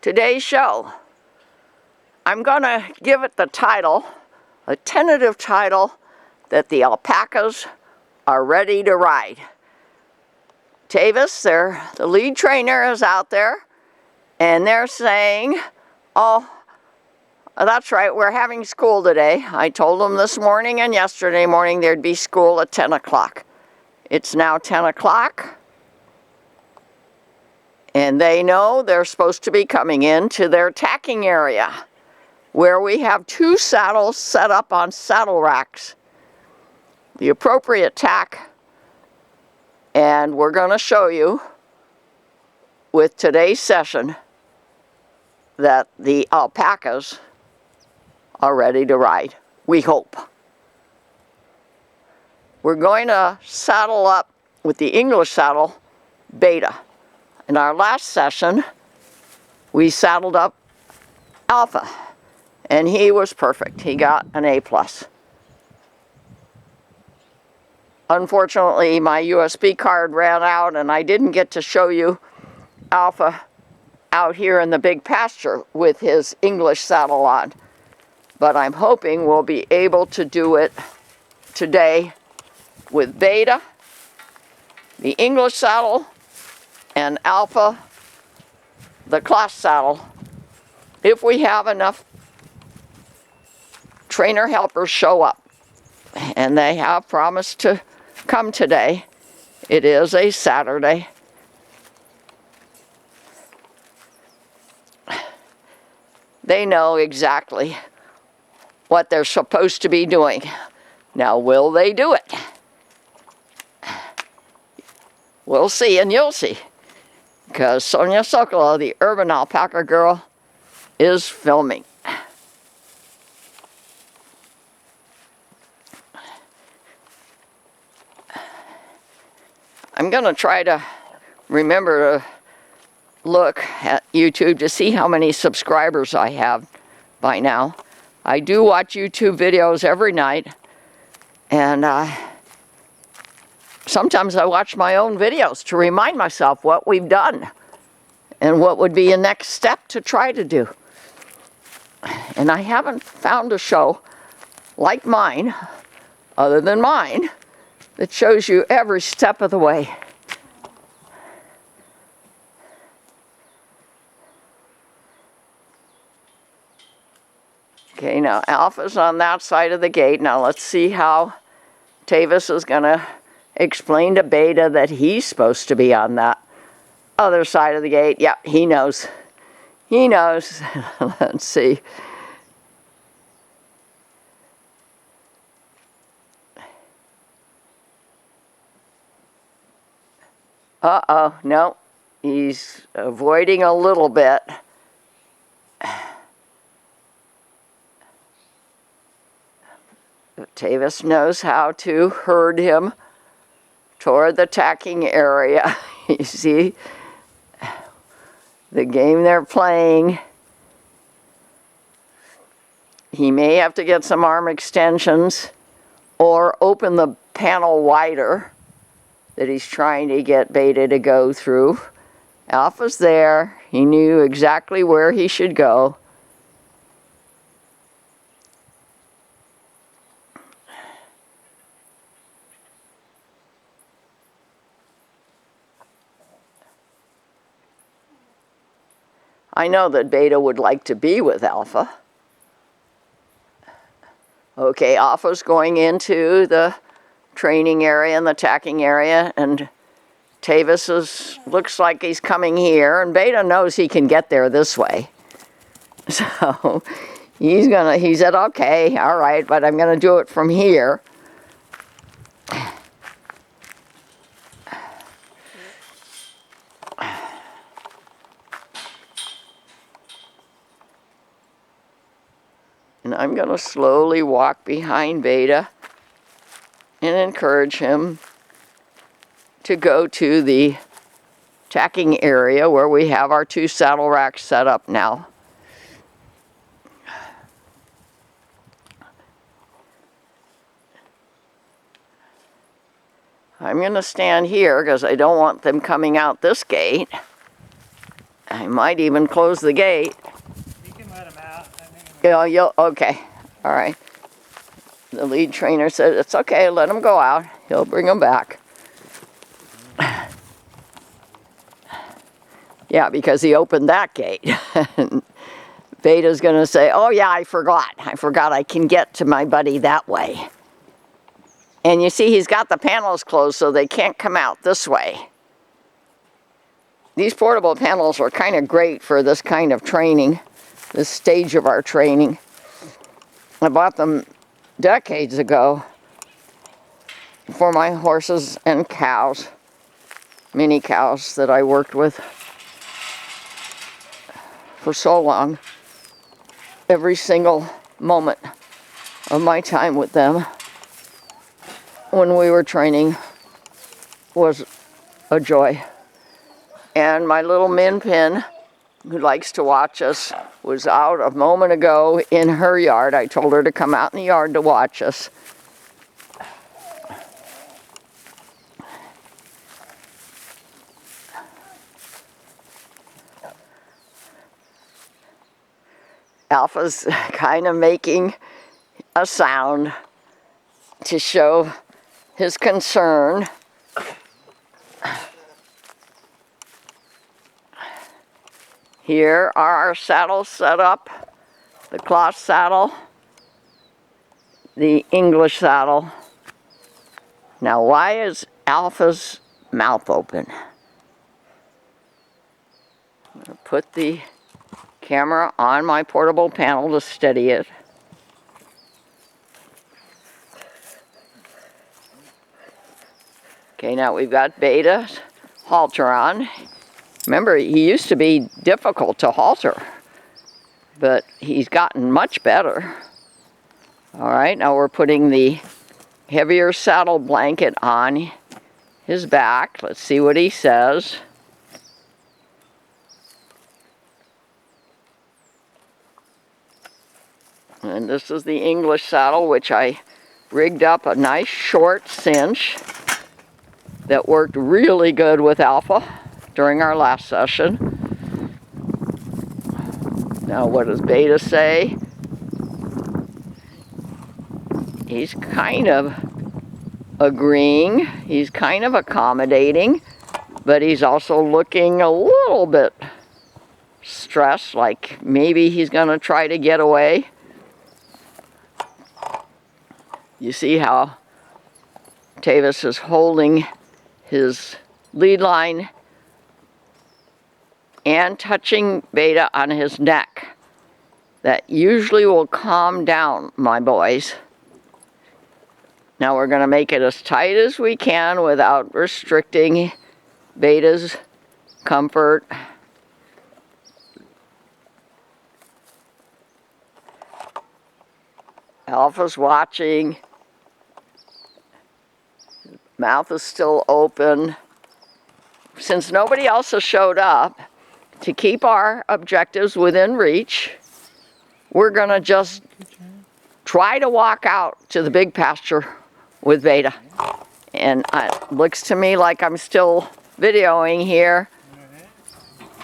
today's show. I'm going to give it the title, a tentative title, that the alpacas are ready to ride. Tavis, the lead trainer, is out there, and they're saying, oh, that's right, we're having school today. I told them this morning and yesterday morning there'd be school at 10 o'clock. It's now 10 o'clock. And they know they're supposed to be coming into their tacking area, where we have 2 saddles set up on saddle racks. The appropriate tack, and we're going to show you with today's session that the alpacas are ready to ride. We hope. We're going to saddle up with the English saddle, Beta. In our last session, we saddled up Alpha, and he was perfect. He got an A+. Unfortunately, my USB card ran out, and I didn't get to show you Alpha out here in the big pasture with his English saddle on. But I'm hoping we'll be able to do it today with Beta, the English saddle, and Alpha, the cloth saddle, if we have enough trainer helpers show up. And they have promised to come today. It is a Saturday. They know exactly what they're supposed to be doing. Now, will they do it? We'll see, and you'll see. Because Sonia Sokolow, the urban alpaca girl, is filming. I'm going to try to remember to look at YouTube to see how many subscribers I have by now. I do watch YouTube videos every night, and sometimes I watch my own videos to remind myself what we've done and what would be a next step to try to do. And I haven't found a show like mine, other than mine, that shows you every step of the way. Okay, now Alpha's on that side of the gate. Now let's see how Tavis is going to explain to Beta that he's supposed to be on that other side of the gate. Yeah, he knows. He knows. Let's see. Uh-oh, no. He's avoiding a little bit. Tavis knows how to herd him toward the tacking area. You see the game they're playing. He may have to get some arm extensions or open the panel wider that he's trying to get Beta to go through. Alpha's there. He knew exactly where he should go. I know that Beta would like to be with Alpha. Okay, Alpha's going into the training area and the tacking area, and Tavis looks like he's coming here, and Beta knows he can get there this way. So he said, okay, all right, but I'm gonna do it from here. And I'm going to slowly walk behind Beta and encourage him to go to the tacking area where we have our 2 saddle racks set up now. I'm going to stand here because I don't want them coming out this gate. I might even close the gate. You can let him out. Yeah, okay. All right. The lead trainer said it's okay, let him go out. He'll bring him back. Yeah, because he opened that gate. Beta's going to say, oh yeah, I forgot I can get to my buddy that way. And you see he's got the panels closed so they can't come out this way. These portable panels are kind of great for this kind of training, this stage of our training. I bought them decades ago for my horses and cows, mini cows that I worked with for so long. Every single moment of my time with them when we were training was a joy. And my little Min Pin, who likes to watch us, was out a moment ago in her yard. I told her to come out in the yard to watch us. Alpha's kind of making a sound to show his concern. Here are our saddles set up, the cloth saddle, the English saddle. Now, why is Alpha's mouth open? I'm going to put the camera on my portable panel to steady it. Okay, now we've got Beta's halter on. Remember, he used to be difficult to halter, but he's gotten much better. All right, now we're putting the heavier saddle blanket on his back. Let's see what he says. And this is the English saddle, which I rigged up a nice short cinch that worked really good with Alpha during our last session. Now, what does Beta say? He's kind of agreeing. He's kind of accommodating, but he's also looking a little bit stressed, like maybe he's going to try to get away. You see how Tavis is holding his lead line and touching Beta on his neck. That usually will calm down my boys. Now we're going to make it as tight as we can without restricting Beta's comfort. Alpha's watching. Mouth is still open. Since nobody else has showed up to keep our objectives within reach, we're going to just try to walk out to the big pasture with Beta. And it looks to me like I'm still videoing here.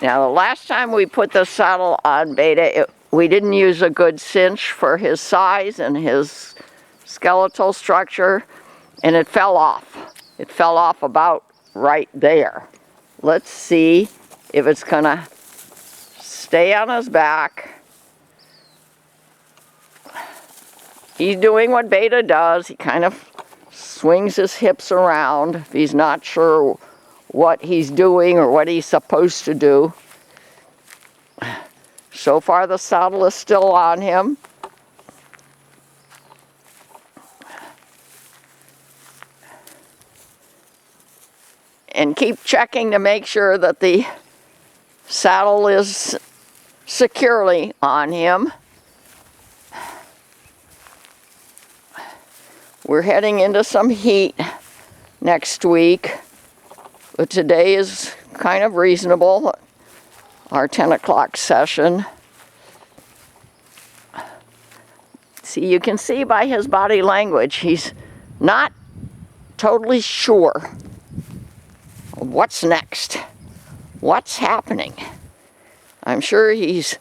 Now, the last time we put the saddle on Beta, we didn't use a good cinch for his size and his skeletal structure, and it fell off. It fell off about right there. Let's see if it's gonna stay on his back. He's doing what Beta does. He kind of swings his hips around if he's not sure what he's doing or what he's supposed to do. So far, the saddle is still on him. And keep checking to make sure that the saddle is securely on him. We're heading into some heat next week, but today is kind of reasonable, our 10 o'clock session. See, you can see by his body language, he's not totally sure what's next, what's happening. I'm sure he's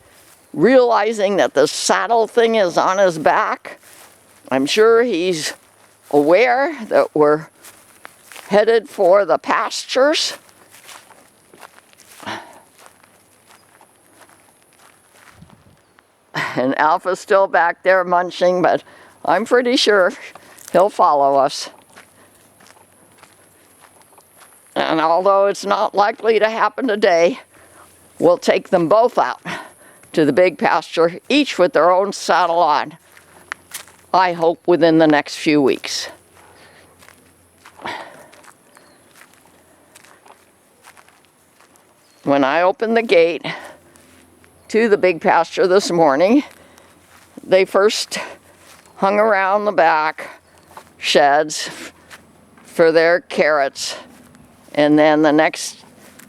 realizing that the saddle thing is on his back. I'm sure he's aware that we're headed for the pastures. And Alpha's still back there munching, but I'm pretty sure he'll follow us. And although it's not likely to happen today, we'll take them both out to the big pasture, each with their own saddle on. I hope within the next few weeks. When I opened the gate to the big pasture this morning, they first hung around the back sheds for their carrots. And then the next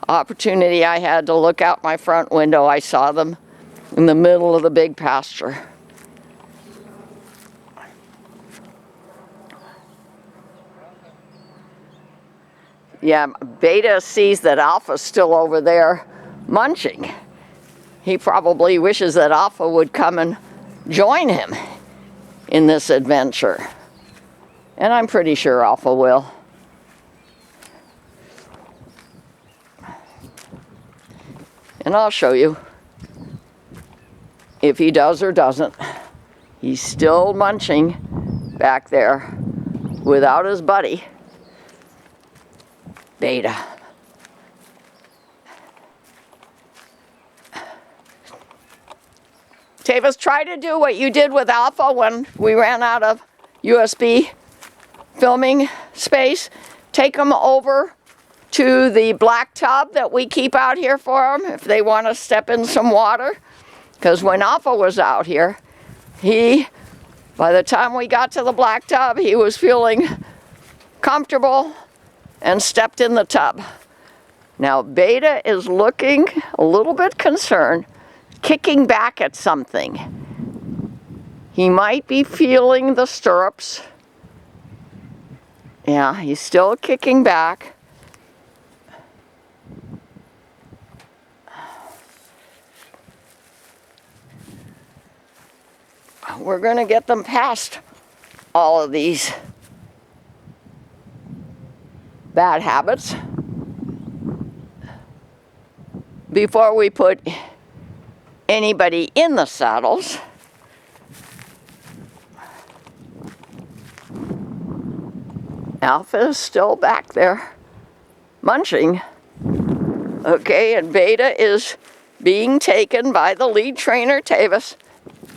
opportunity I had to look out my front window, I saw them in the middle of the big pasture. Yeah, Beta sees that Alpha's still over there munching. He probably wishes that Alpha would come and join him in this adventure. And I'm pretty sure Alpha will. And I'll show you if he does or doesn't. He's still munching back there without his buddy, Beta. Tavis, try to do what you did with Alpha when we ran out of USB filming space. Take them over to the black tub that we keep out here for them if they want to step in some water. Because when Alpha was out here, by the time we got to the black tub, he was feeling comfortable and stepped in the tub. Now Beta is looking a little bit concerned, kicking back at something. He might be feeling the stirrups. Yeah, he's still kicking back. We're going to get them past all of these bad habits before we put anybody in the saddles. Alpha is still back there munching. Okay, and Beta is being taken by the lead trainer, Tavis,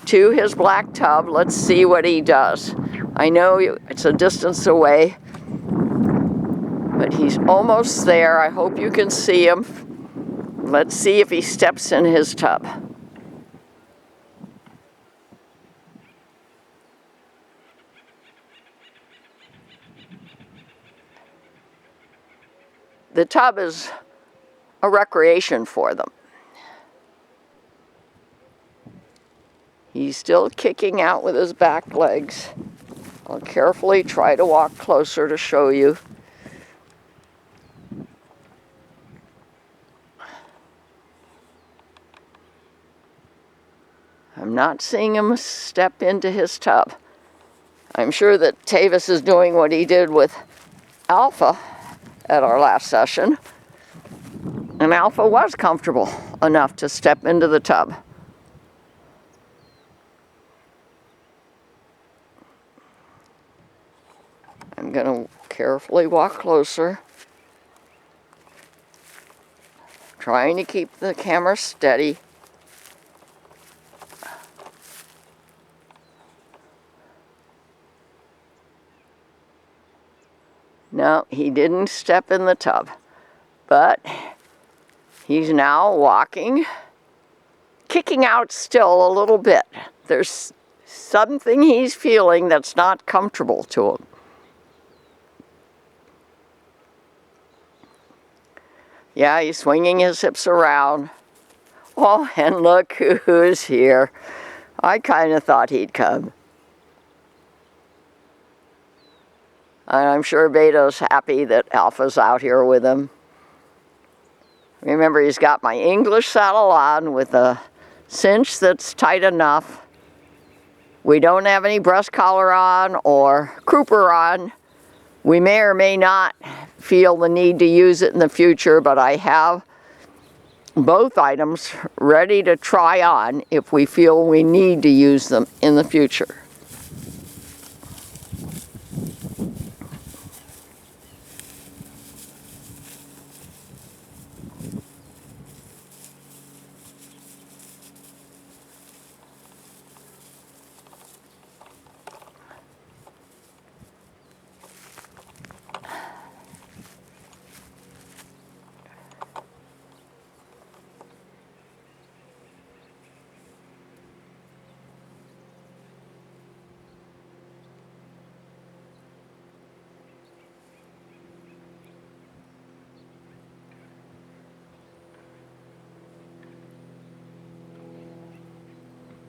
to his black tub. Let's see what he does. I know it's a distance away, but he's almost there. I hope you can see him. Let's see if he steps in his tub. The tub is a recreation for them. He's still kicking out with his back legs. I'll carefully try to walk closer to show you. I'm not seeing him step into his tub. I'm sure that Tavis is doing what he did with Alpha at our last session. And Alpha was comfortable enough to step into the tub. I'm going to carefully walk closer, trying to keep the camera steady. No, he didn't step in the tub, but he's now walking, kicking out still a little bit. There's something he's feeling that's not comfortable to him. Yeah, he's swinging his hips around. Oh, and look who's here. I kind of thought he'd come. And I'm sure Beta's happy that Alpha's out here with him. Remember, he's got my English saddle on with a cinch that's tight enough. We don't have any breast collar on or crupper on. We may or may not feel the need to use it in the future, but I have both items ready to try on if we feel we need to use them in the future.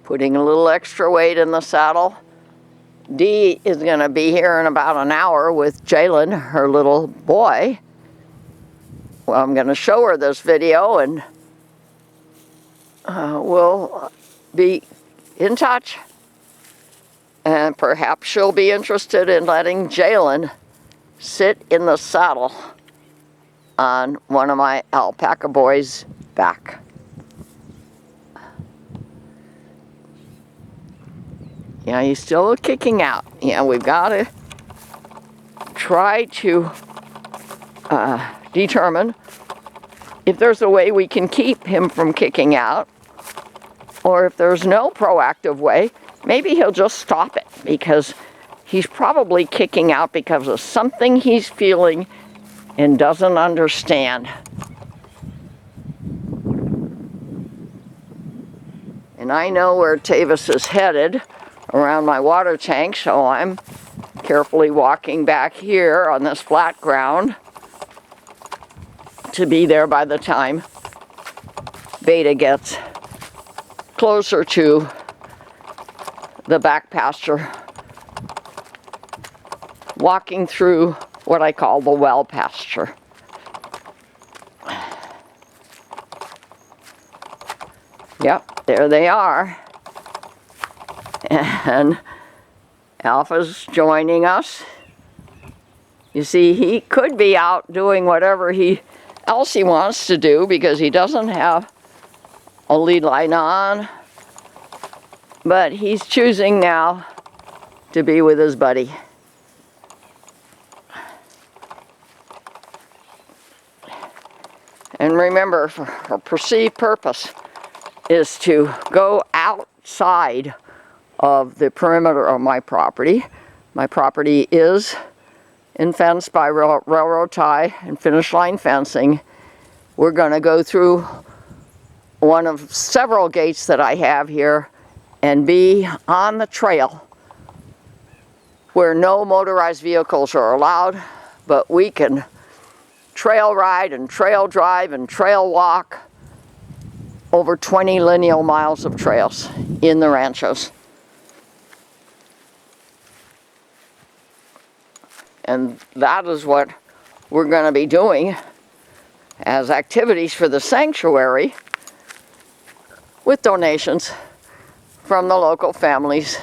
Putting a little extra weight in the saddle. Dee is going to be here in about an hour with Jalen, her little boy. Well, I'm going to show her this video, and we'll be in touch. And perhaps she'll be interested in letting Jalen sit in the saddle on one of my alpaca boys' back. Yeah, he's still kicking out. Yeah, we've got to try to determine if there's a way we can keep him from kicking out, or if there's no proactive way, maybe he'll just stop it, because he's probably kicking out because of something he's feeling and doesn't understand. And I know where Tavis is headed, around my water tank, so I'm carefully walking back here on this flat ground to be there by the time Beta gets closer to the back pasture, walking through what I call the well pasture. Yep, there they are. And Alpha's joining us. You see, he could be out doing whatever else he wants to do, because he doesn't have a lead line on, but he's choosing now to be with his buddy. And remember, our perceived purpose is to go outside of the perimeter of my property. My property is fenced by railroad tie and finish line fencing. We're going to go through one of several gates that I have here and be on the trail where no motorized vehicles are allowed, but we can trail ride and trail drive and trail walk over 20 lineal miles of trails in the ranchos. And that is what we're going to be doing as activities for the sanctuary, with donations from the local families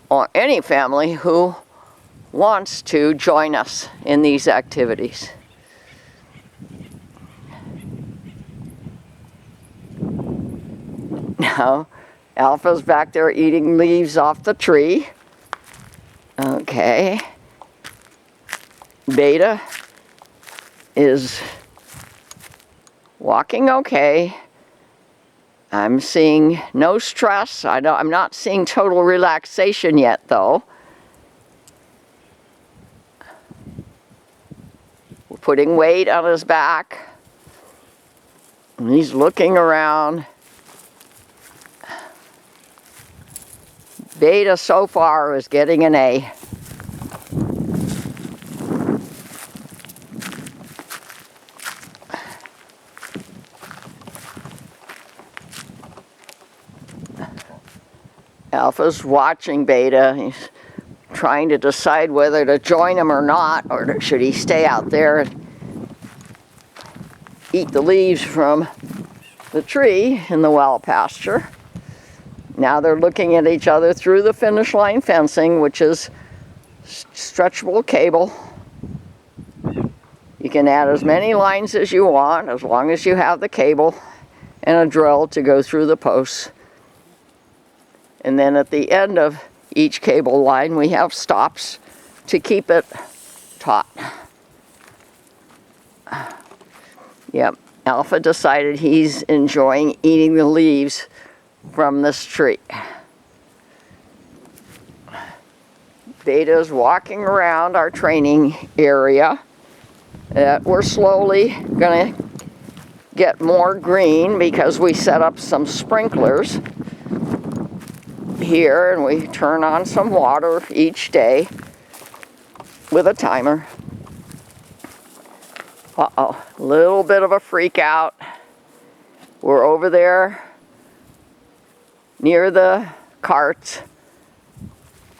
or any family who wants to join us in these activities. Now, Alpha's back there eating leaves off the tree. Okay. Beta is walking okay. I'm seeing no stress. I'm not seeing total relaxation yet, though. We're putting weight on his back. And he's looking around. Beta so far is getting an A. Alpha's watching Beta. He's trying to decide whether to join him or not, or should he stay out there. eat the leaves from the tree in the wild pasture. Now they're looking at each other through the finish line fencing, which is stretchable cable. You can add as many lines as you want, as long as you have the cable and a drill to go through the posts. And then at the end of each cable line, we have stops to keep it taut. Yep, Alpha decided he's enjoying eating the leaves from this tree. Beta's walking around our training area. We're slowly going to get more green because we set up some sprinklers here, and we turn on some water each day with a timer. Uh-oh, a little bit of a freak out. We're over there near the carts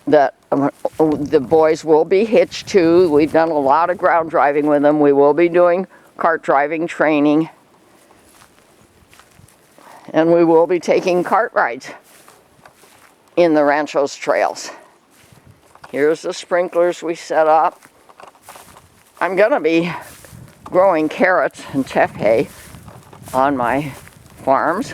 that the boys will be hitched to. We've done a lot of ground driving with them. We will be doing cart driving training. And we will be taking cart rides in the Rancho's trails. Here's the sprinklers we set up. I'm going to be growing carrots and teff on my farms.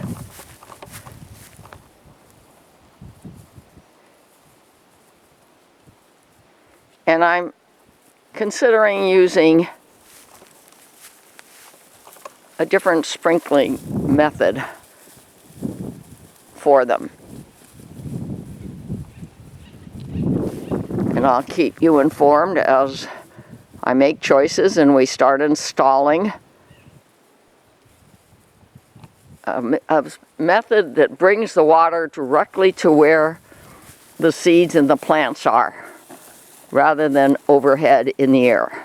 And I'm considering using a different sprinkling method for them. And I'll keep you informed as I make choices and we start installing a method that brings the water directly to where the seeds and the plants are, rather than overhead in the air.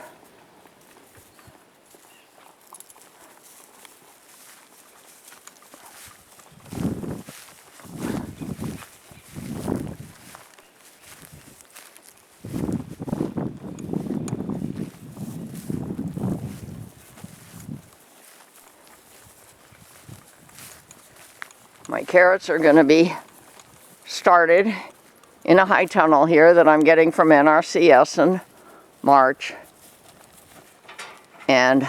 My carrots are going to be started in a high tunnel here that I'm getting from NRCS in March. And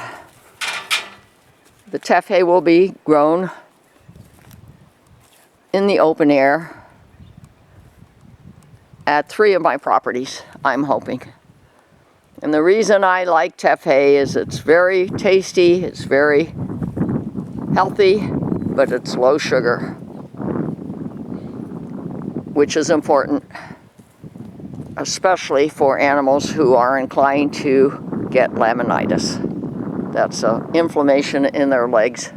the teff will be grown in the open air at 3 of my properties, I'm hoping. And the reason I like teff is it's very tasty, it's very healthy, but it's low sugar, which is important, especially for animals who are inclined to get laminitis. That's inflammation in their legs.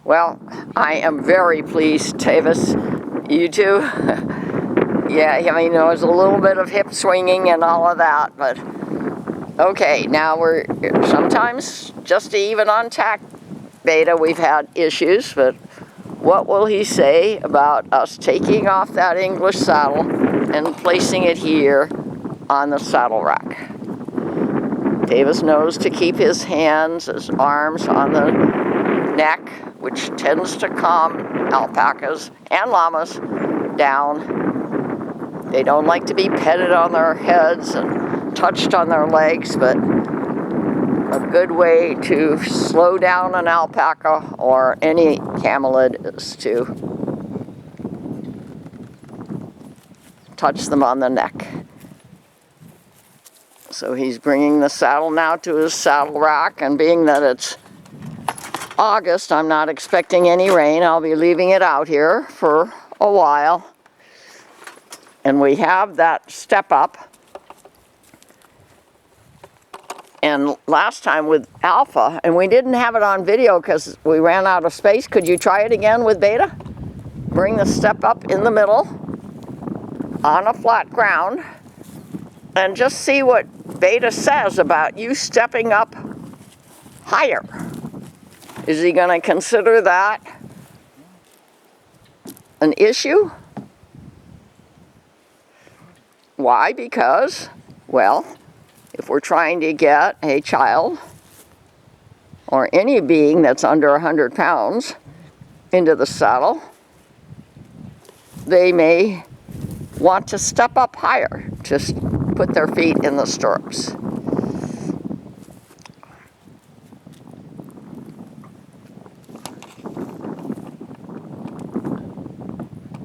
Well, I am very pleased, Tavis. You too? Yeah, I mean, there was a little bit of hip swinging and all of that, but okay, now we're sometimes just to even untack Beta, we've had issues, but what will he say about us taking off that English saddle and placing it here on the saddle rack? Davis knows to keep his hands, his arms on the neck, which tends to calm alpacas and llamas down. They don't like to be petted on their heads and touched on their legs, but a good way to slow down an alpaca or any camelid is to touch them on the neck. So he's bringing the saddle now to his saddle rack, and being that it's August, I'm not expecting any rain. I'll be leaving it out here for a while. And we have that step up. And last time with Alpha, and we didn't have it on video because we ran out of space. Could you try it again with Beta? Bring the step up in the middle on a flat ground and just see what Beta says about you stepping up higher. Is he going to consider that an issue? Why? Because, well, if we're trying to get a child or any being that's under 100 pounds into the saddle, they may want to step up higher, just put their feet in the stirrups.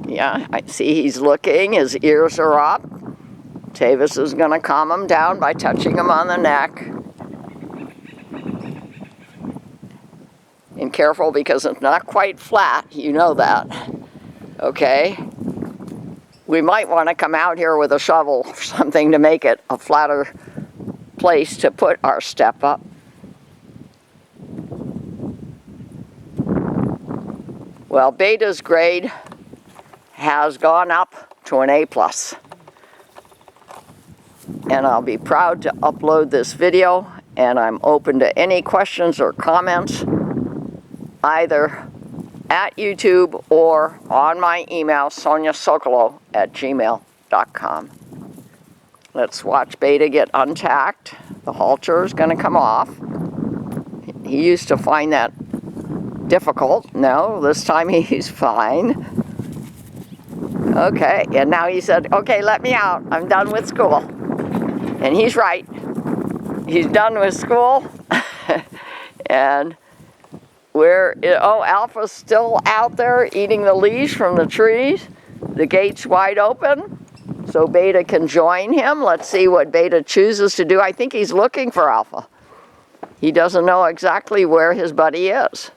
Yeah, I see he's looking, his ears are up. Tavis is going to calm him down by touching him on the neck. And careful, because it's not quite flat, you know that. Okay? We might want to come out here with a shovel or something to make it a flatter place to put our step up. Well, Beta's grade has gone up to an A+. And I'll be proud to upload this video, and I'm open to any questions or comments, either at YouTube or on my email, soniasokolow@gmail.com. Let's watch Beta get untacked. The halter is going to come off. He used to find that difficult. No, this time he's fine. Okay, and now he said, okay, let me out. I'm done with school. And he's right. He's done with school. And Alpha's still out there eating the leaves from the trees. The gate's wide open, so Beta can join him. Let's see what Beta chooses to do. I think he's looking for Alpha. He doesn't know exactly where his buddy is.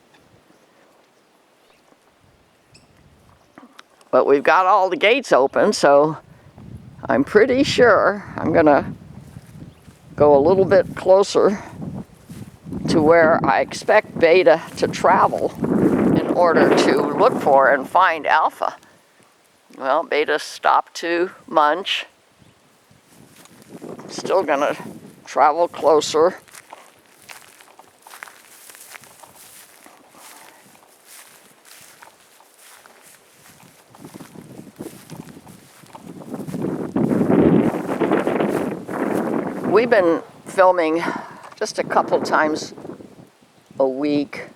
But we've got all the gates open, so I'm pretty sure I'm going to go a little bit closer to where I expect Beta to travel in order to look for and find Alpha. Well, Beta stopped to munch. Still going to travel closer. We've been filming just a couple times a week.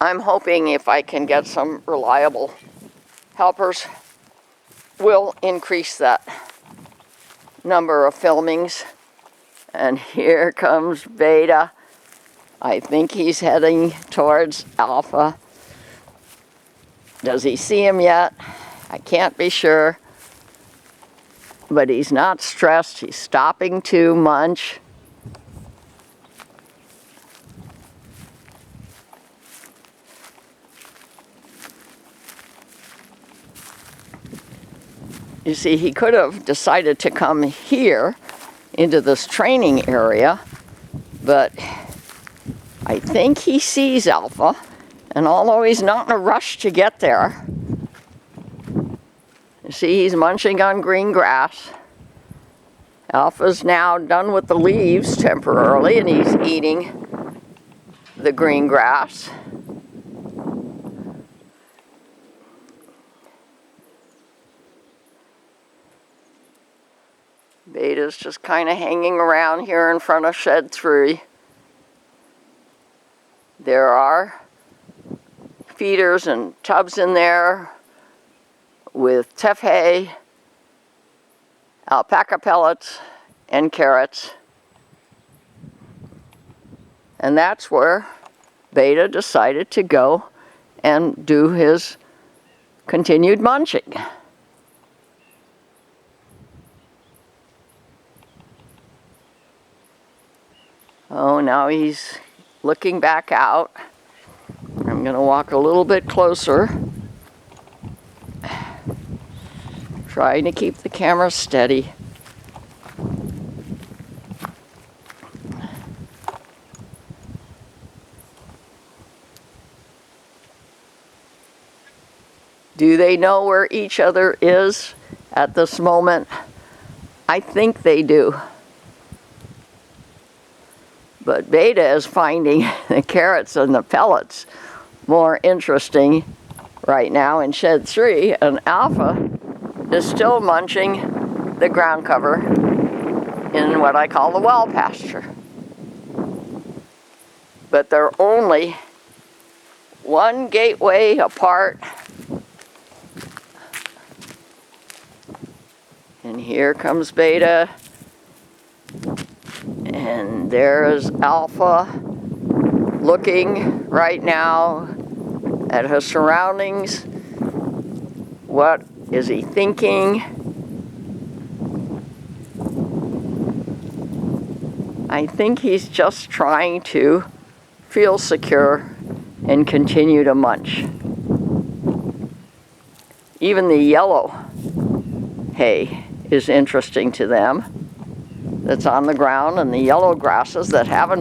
I'm hoping if I can get some reliable helpers, we'll increase that number of filmings. And here comes Beta. I think he's heading towards Alpha. Does he see him yet? I can't be sure. But he's not stressed. He's stopping to munch. You see, he could have decided to come here into this training area, but I think he sees Alpha, and although he's not in a rush to get there, you see, he's munching on green grass. Alpha's now done with the leaves temporarily, and he's eating the green grass. Beta's just kind of hanging around here in front of shed 3. There are feeders and tubs in there with teff hay, alpaca pellets, and carrots. And that's where Beta decided to go and do his continued munching. Oh, now he's looking back out. I'm going to walk a little bit closer, trying to keep the camera steady. Do they know where each other is at this moment? I think they do. But Beta is finding the carrots and the pellets more interesting right now in shed 3, and Alpha is still munching the ground cover in what I call the well pasture. but they're only one gateway apart. And here comes Beta. And there is Alpha looking right now at her surroundings. What is he thinking? I think he's just trying to feel secure and continue to munch. Even the yellow hay is interesting to them that's on the ground, and the yellow grasses that haven't